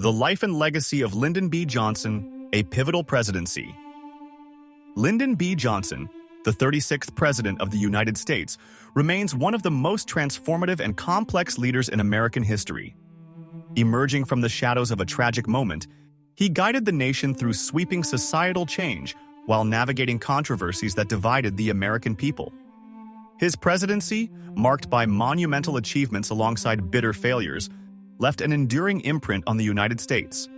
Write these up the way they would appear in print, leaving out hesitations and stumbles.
The Life and Legacy of Lyndon B. Johnson, a Pivotal Presidency. Lyndon B. Johnson, the 36th President of the United States, remains one of the most transformative and complex leaders in American history. Emerging from the shadows of a tragic moment, he guided the nation through sweeping societal change while navigating controversies that divided the American people. His presidency, marked by monumental achievements alongside bitter failures, left an enduring imprint on the United States.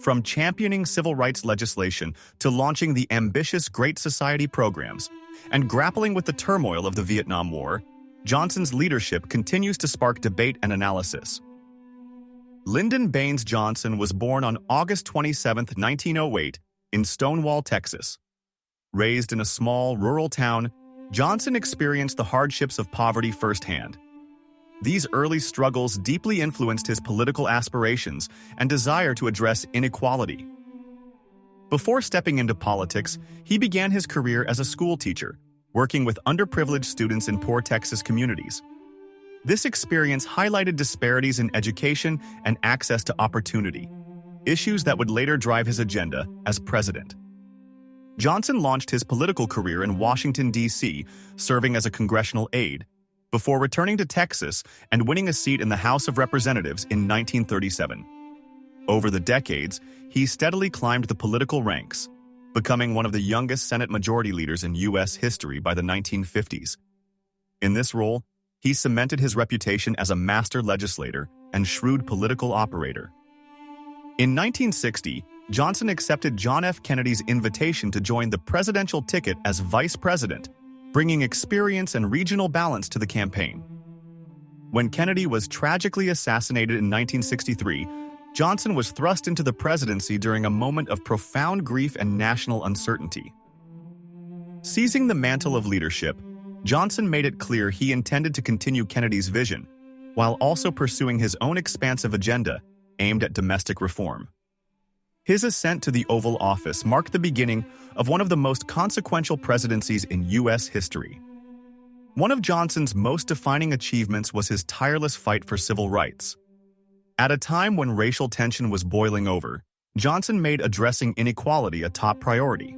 From championing civil rights legislation to launching the ambitious Great Society programs and grappling with the turmoil of the Vietnam War, Johnson's leadership continues to spark debate and analysis. Lyndon Baines Johnson was born on August 27, 1908, in Stonewall, Texas. Raised in a small, rural town, Johnson experienced the hardships of poverty firsthand. These early struggles deeply influenced his political aspirations and desire to address inequality. Before stepping into politics, he began his career as a schoolteacher, working with underprivileged students in poor Texas communities. This experience highlighted disparities in education and access to opportunity, issues that would later drive his agenda as president. Johnson launched his political career in Washington, D.C., serving as a congressional aide, before returning to Texas and winning a seat in the House of Representatives in 1937. Over the decades, he steadily climbed the political ranks, becoming one of the youngest Senate Majority Leaders in U.S. history by the 1950s. In this role, he cemented his reputation as a master legislator and shrewd political operator. In 1960, Johnson accepted John F. Kennedy's invitation to join the presidential ticket as vice president, bringing experience and regional balance to the campaign. When Kennedy was tragically assassinated in 1963, Johnson was thrust into the presidency during a moment of profound grief and national uncertainty. Seizing the mantle of leadership, Johnson made it clear he intended to continue Kennedy's vision, while also pursuing his own expansive agenda aimed at domestic reform. His ascent to the Oval Office marked the beginning of one of the most consequential presidencies in U.S. history. One of Johnson's most defining achievements was his tireless fight for civil rights. At a time when racial tension was boiling over, Johnson made addressing inequality a top priority.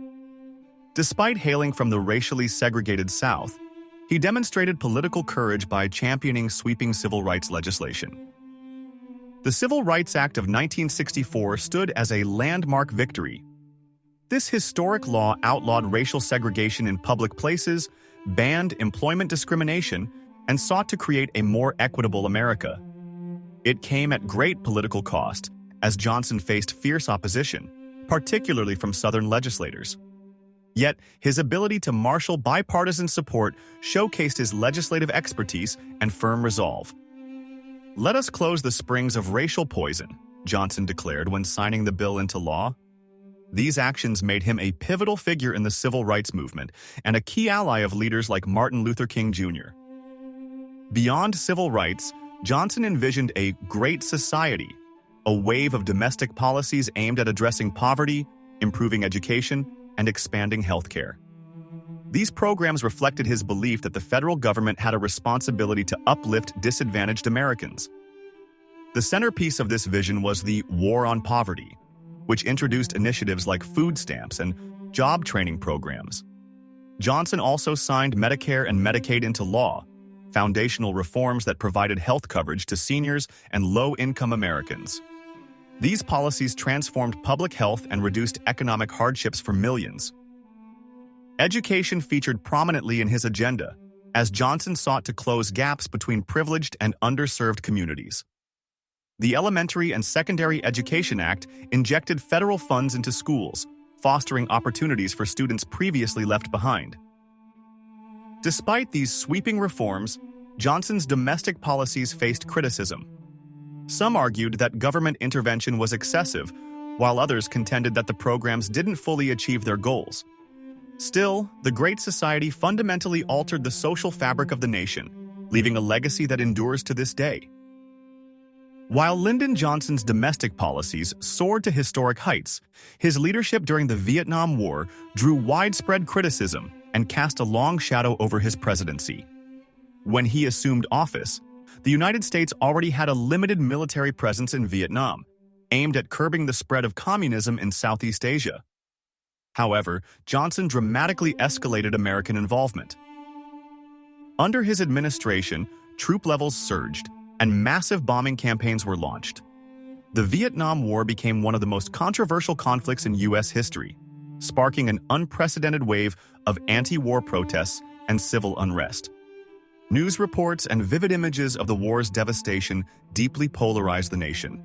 Despite hailing from the racially segregated South, he demonstrated political courage by championing sweeping civil rights legislation. The Civil Rights Act of 1964 stood as a landmark victory. This historic law outlawed racial segregation in public places, banned employment discrimination, and sought to create a more equitable America. It came at great political cost, as Johnson faced fierce opposition, particularly from Southern legislators. Yet, his ability to marshal bipartisan support showcased his legislative expertise and firm resolve. "Let us close the springs of racial poison," Johnson declared when signing the bill into law. These actions made him a pivotal figure in the civil rights movement and a key ally of leaders like Martin Luther King Jr. Beyond civil rights, Johnson envisioned a Great Society, a wave of domestic policies aimed at addressing poverty, improving education, and expanding healthcare. These programs reflected his belief that the federal government had a responsibility to uplift disadvantaged Americans. The centerpiece of this vision was the War on Poverty, which introduced initiatives like food stamps and job training programs. Johnson also signed Medicare and Medicaid into law, foundational reforms that provided health coverage to seniors and low-income Americans. These policies transformed public health and reduced economic hardships for millions. Education featured prominently in his agenda, as Johnson sought to close gaps between privileged and underserved communities. The Elementary and Secondary Education Act injected federal funds into schools, fostering opportunities for students previously left behind. Despite these sweeping reforms, Johnson's domestic policies faced criticism. Some argued that government intervention was excessive, while others contended that the programs didn't fully achieve their goals. Still, the Great Society fundamentally altered the social fabric of the nation, leaving a legacy that endures to this day. While Lyndon Johnson's domestic policies soared to historic heights, his leadership during the Vietnam War drew widespread criticism and cast a long shadow over his presidency. When he assumed office, the United States already had a limited military presence in Vietnam, aimed at curbing the spread of communism in Southeast Asia. However, Johnson dramatically escalated American involvement. Under his administration, troop levels surged, and massive bombing campaigns were launched. The Vietnam War became one of the most controversial conflicts in U.S. history, sparking an unprecedented wave of anti-war protests and civil unrest. News reports and vivid images of the war's devastation deeply polarized the nation.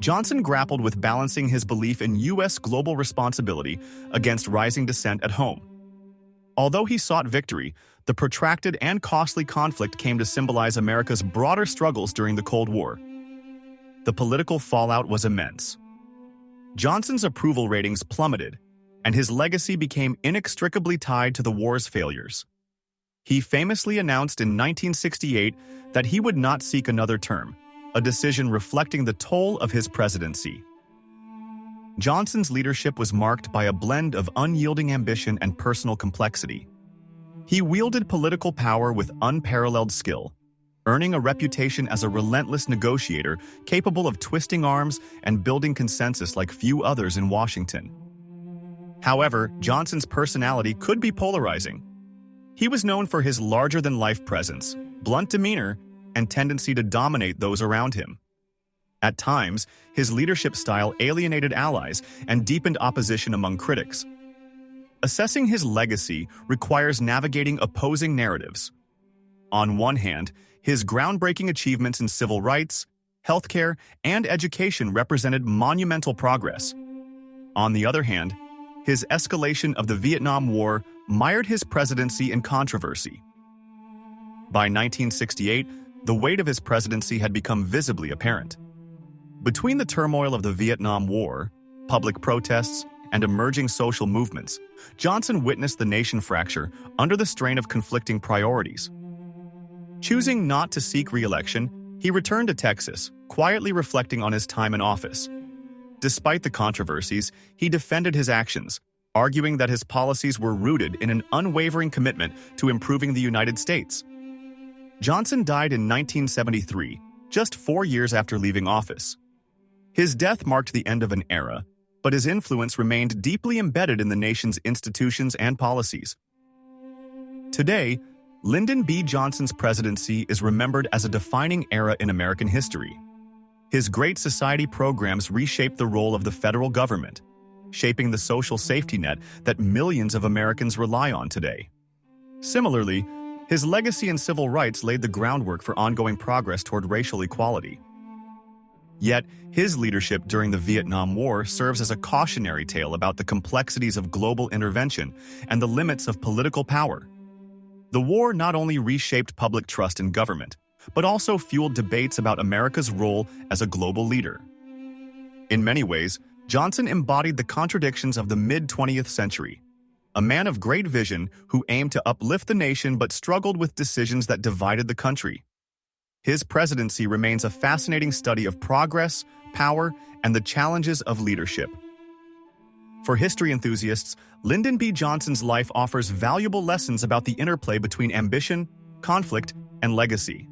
Johnson grappled with balancing his belief in U.S. global responsibility against rising dissent at home. Although he sought victory, the protracted and costly conflict came to symbolize America's broader struggles during the Cold War. The political fallout was immense. Johnson's approval ratings plummeted, and his legacy became inextricably tied to the war's failures. He famously announced in 1968 that he would not seek another term, a decision reflecting the toll of his presidency. Johnson's leadership was marked by a blend of unyielding ambition and personal complexity. He wielded political power with unparalleled skill, earning a reputation as a relentless negotiator capable of twisting arms and building consensus like few others in Washington. However, Johnson's personality could be polarizing. He was known for his larger-than-life presence, blunt demeanor, and tendency to dominate those around him. At times, his leadership style alienated allies and deepened opposition among critics. Assessing his legacy requires navigating opposing narratives. On one hand, his groundbreaking achievements in civil rights, healthcare, and education represented monumental progress. On the other hand, his escalation of the Vietnam War mired his presidency in controversy. By 1968, the weight of his presidency had become visibly apparent. Between the turmoil of the Vietnam War, public protests, and emerging social movements, Johnson witnessed the nation fracture under the strain of conflicting priorities. Choosing not to seek re-election, he returned to Texas, quietly reflecting on his time in office. Despite the controversies, he defended his actions, arguing that his policies were rooted in an unwavering commitment to improving the United States. Johnson died in 1973, just 4 years after leaving office. His death marked the end of an era, but his influence remained deeply embedded in the nation's institutions and policies. Today, Lyndon B. Johnson's presidency is remembered as a defining era in American history. His Great Society programs reshaped the role of the federal government, shaping the social safety net that millions of Americans rely on today. Similarly, his legacy in civil rights laid the groundwork for ongoing progress toward racial equality. Yet, his leadership during the Vietnam War serves as a cautionary tale about the complexities of global intervention and the limits of political power. The war not only reshaped public trust in government, but also fueled debates about America's role as a global leader. In many ways, Johnson embodied the contradictions of the mid-20th century, a man of great vision who aimed to uplift the nation but struggled with decisions that divided the country. His presidency remains a fascinating study of progress, power, and the challenges of leadership. For history enthusiasts, Lyndon B. Johnson's life offers valuable lessons about the interplay between ambition, conflict, and legacy.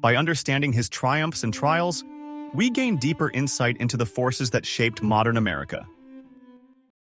By understanding his triumphs and trials, we gain deeper insight into the forces that shaped modern America.